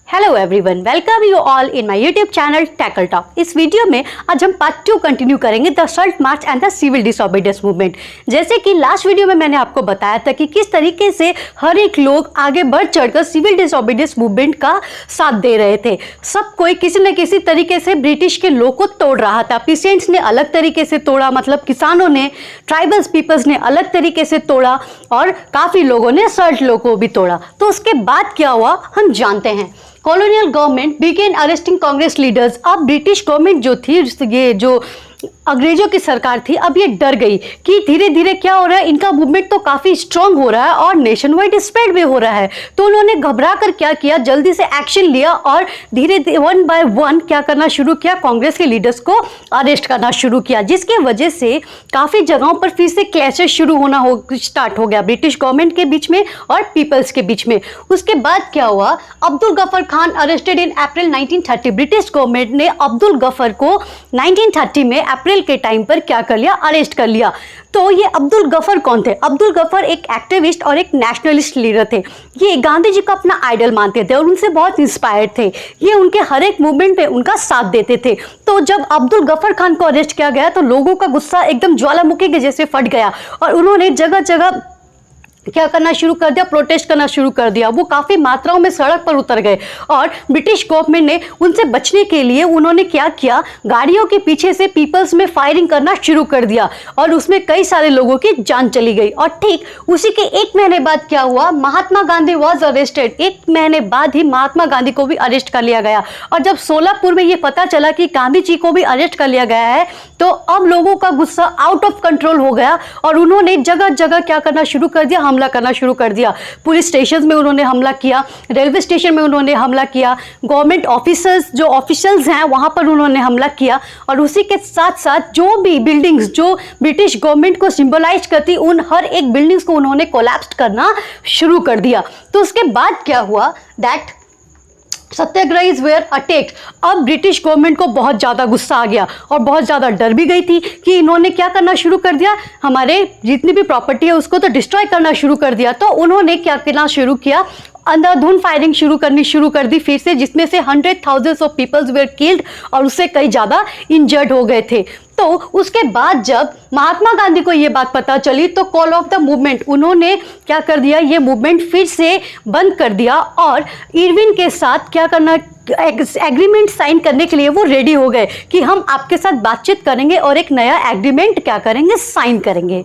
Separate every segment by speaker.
Speaker 1: Hello everyone, welcome you all in my YouTube channel Tackle Talk. इस video में आज हम पार्ट 2 कंटिन्यू करेंगे the salt march and the civil disobedience movement. जैसे कि last video में मैंने आपको बताया था कि किस तरीके से हर एक लोग आगे बढ़ चढ़कर सिविल डिसोबीडियंस मूवमेंट का साथ दे रहे थे। सब कोई किसी न किसी तरीके से ब्रिटिश के लॉ को तोड़ रहा था। पीसेंट्स ने अलग तरीके से तोड़ा, मतलब किसानों ने, ट्राइबल्स पीपल्स ने अलग तरीके से तोड़ा और काफ़ी लोगों ने सॉल्ट लॉ को भी तोड़ा। तो उसके बाद क्या हुआ हम जानते हैं। Colonial government began arresting Congress leaders. अब ब्रिटिश गवर्नमेंट जो थी, ये जो अंग्रेजों की सरकार थी, अब ये डर गई कि धीरे धीरे क्या हो रहा है, इनका मूवमेंट तो काफ़ी स्ट्रांग हो रहा है और नेशन वाइड स्प्रेड भी हो रहा है। तो उन्होंने घबरा कर क्या किया, जल्दी से एक्शन लिया और धीरे धीरे वन बाय वन क्या करना शुरू किया, कांग्रेस के लीडर्स को अरेस्ट करना शुरू किया, जिसकी वजह से काफ़ी जगहों पर फिर से क्लैशेस शुरू होना स्टार्ट हो गया ब्रिटिश गवर्नमेंट के बीच में और पीपल्स के बीच में। उसके बाद क्या हुआ, Abdul Gruffudd Khan arrested in April 1930। British government ने अब्दुल गफर को 1930 में अप्रैल के टाइम पर क्या कर लिया, अरेस्ट कर लिया। तो ये अब्दुल गफर कौन थे? अब्दुल गफर एक एक्टिविस्ट और एक नेशनलिस्ट लीडर थे। ये गांधी जी को अपना आइडल मानते थे और उनसे बहुत इंस्पायर्ड थे। ये उनके हर एक मूवमेंट में उनका साथ देते थे। तो जब अब्दुल गफर खान को अरेस्ट किया गया तो लोगों का गुस्सा एकदम ज्वालामुखी के जैसे फट गया और उन्होंने जगह जगह क्या करना शुरू कर दिया, प्रोटेस्ट करना शुरू कर दिया। वो काफ़ी मात्राओं में सड़क पर उतर गए और ब्रिटिश गवर्नमेंट ने उनसे बचने के लिए उन्होंने क्या किया, गाड़ियों के पीछे से पीपल्स में फायरिंग करना शुरू कर दिया और उसमें कई सारे लोगों की जान चली गई। और ठीक उसी के एक महीने बाद क्या हुआ, महात्मा गांधी वॉज अरेस्टेड। एक महीने बाद ही महात्मा गांधी को भी अरेस्ट कर लिया गया। और जब सोलापुर में ये पता चला कि गांधी जी को भी अरेस्ट कर लिया गया है तो अब लोगों का गुस्सा आउट ऑफ कंट्रोल हो गया और उन्होंने जगह जगह क्या करना शुरू कर दिया, हमला करना शुरू कर दिया। पुलिस स्टेशन में उन्होंने हमला किया, रेलवे स्टेशन में उन्होंने हमला किया, गवर्नमेंट ऑफिसर्स जो ऑफिशियल्स हैं वहां पर उन्होंने हमला किया और उसी के साथ साथ जो भी बिल्डिंग्स जो ब्रिटिश गवर्नमेंट को सिंबलाइज करती उन हर एक बिल्डिंग्स को उन्होंने कोलैप्स करना शुरू कर दिया। तो उसके बाद क्या हुआ, दैट सत्याग्रहीज वेयर अटैक्ड। अब ब्रिटिश गवर्नमेंट को बहुत ज़्यादा गुस्सा आ गया और बहुत ज़्यादा डर भी गई थी कि इन्होंने क्या करना शुरू कर दिया, हमारे जितनी भी प्रॉपर्टी है उसको तो डिस्ट्रॉय करना शुरू कर दिया। तो उन्होंने क्या करना शुरू किया, अंधाधुंध फायरिंग शुरू कर दी फिर से, जिसमें से 100,000 ऑफ पीपल्स वेयर किल्ड और उससे कई ज़्यादा इंजर्ड हो गए थे। तो उसके बाद जब महात्मा गांधी को ये बात पता चली तो कॉल ऑफ द मूवमेंट, उन्होंने क्या कर दिया, ये मूवमेंट फिर से बंद कर दिया और इरविन के साथ क्या करना, एग्रीमेंट साइन करने के लिए वो रेडी हो गए कि हम आपके साथ बातचीत करेंगे और एक नया एग्रीमेंट क्या करेंगे, साइन करेंगे।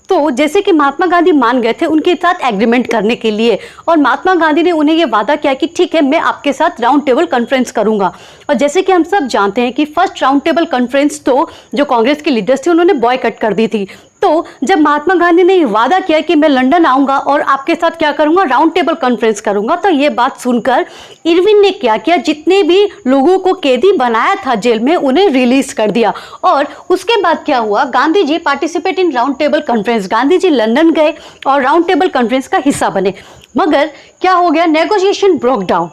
Speaker 1: तो जैसे कि महात्मा गांधी मान गए थे उनके साथ एग्रीमेंट करने के लिए और महात्मा गांधी ने उन्हें ये वादा किया कि ठीक है, मैं आपके साथ राउंड टेबल कॉन्फ्रेंस करूंगा। और जैसे कि हम सब जानते हैं कि फर्स्ट राउंड टेबल कॉन्फ्रेंस तो जो कांग्रेस के लीडर्स थे उन्होंने बॉयकॉट कर दी थी। तो जब महात्मा गांधी ने ये वादा किया कि मैं लंदन आऊँगा और आपके साथ क्या करूँगा, राउंड टेबल कॉन्फ्रेंस करूँगा, तो ये बात सुनकर इरविन ने क्या किया, जितने भी लोगों को कैदी बनाया था जेल में उन्हें रिलीज कर दिया। और उसके बाद क्या हुआ, Gandhi ji participate in round table conference. Gandhi ji London गए और राउंड टेबल कॉन्फ्रेंस का हिस्सा बने, मगर क्या हो गया, नेगोशिएशन ब्रोक डाउन।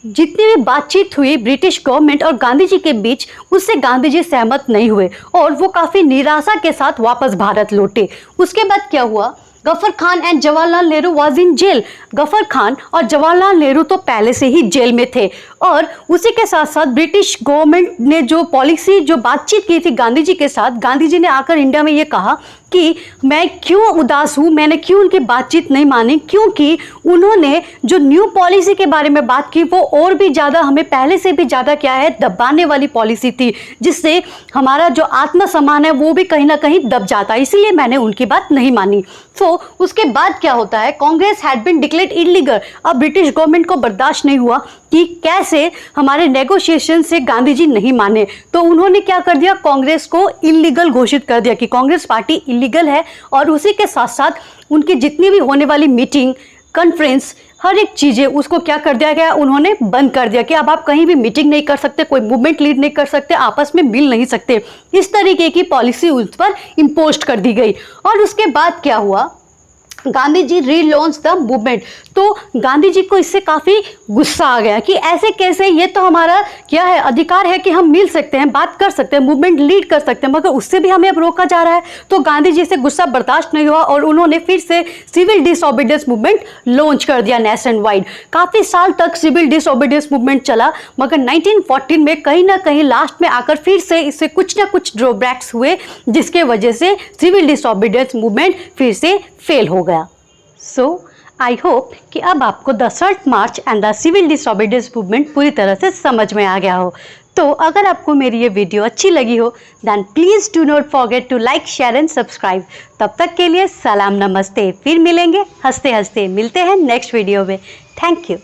Speaker 1: जितनी भी बातचीत हुई ब्रिटिश गवर्नमेंट और गांधी जी के बीच, उससे गांधी जी सहमत नहीं हुए और वो काफ़ी निराशा के साथ वापस भारत लौटे। उसके बाद क्या हुआ, Ghaffar Khan and Jawaharlal Nehru was in jail. Ghaffar Khan और जवाहरलाल नेहरू तो पहले से ही जेल में थे और उसी के साथ साथ ब्रिटिश गवर्नमेंट ने जो पॉलिसी, जो बातचीत की थी गांधी जी के साथ, गांधी जी ने आकर इंडिया में ये कहा कि मैं क्यों उदास हूँ, मैंने क्यों उनकी बातचीत नहीं मानी, क्योंकि उन्होंने जो न्यू पॉलिसी के बारे में बात की वो और भी ज़्यादा, हमें पहले से भी ज़्यादा क्या है, दबाने वाली पॉलिसी थी, जिससे हमारा जो आत्मसम्मान है वो भी कहीं ना कहीं दब जाता है, इसीलिए मैंने उनकी बात नहीं मानी। तो उसके बाद क्या होता है, Congress had been declared illegal. अब ब्रिटिश गवर्नमेंट को बर्दाश्त नहीं हुआ कि कैसे हमारे नेगोशिएशन से गांधी जी नहीं माने, तो उन्होंने क्या कर दिया, कांग्रेस को इलीगल घोषित कर दिया कि कांग्रेस पार्टी इलीगल है। और उसी के साथ साथ उनकी जितनी भी होने वाली मीटिंग, कॉन्फ्रेंस, हर एक चीज़ें उसको क्या कर दिया गया, उन्होंने बंद कर दिया कि अब आप कहीं भी मीटिंग नहीं कर सकते, कोई मूवमेंट लीड नहीं कर सकते, आपस में मिल नहीं सकते। इस तरीके की पॉलिसी उस पर इम्पोज कर दी गई। और उसके बाद क्या हुआ, गांधी जी रीलॉन्च द मूवमेंट। तो तो गांधी जी को इससे काफ़ी गुस्सा आ गया कि ऐसे कैसे, ये तो हमारा क्या है, अधिकार है कि हम मिल सकते हैं, बात कर सकते हैं, मूवमेंट लीड कर सकते हैं, मगर उससे भी हमें अब रोका जा रहा है। तो गांधी जी से गुस्सा बर्दाश्त नहीं हुआ और उन्होंने फिर से सिविल डिसओबीडियंस मूवमेंट लॉन्च कर दिया नेशन वाइड। काफ़ी साल तक सिविल डिसओबीडियंस मूवमेंट चला, मगर 1914 में कहीं ना कहीं लास्ट में आकर फिर से इससे कुछ ना कुछ ड्रॉबैक्स हुए, जिसके वजह से सिविल डिसओबीडियंस मूवमेंट फिर से फेल हो गया। सो आई होप कि अब आपको the salt march and the civil disobedience movement पूरी तरह से समझ में आ गया हो। तो अगर आपको मेरी ये वीडियो अच्छी लगी हो then please do not forget to like, share and subscribe. तब तक के लिए सलाम, नमस्ते। फिर मिलेंगे हंसते हंसते, मिलते हैं नेक्स्ट वीडियो में। Thank you.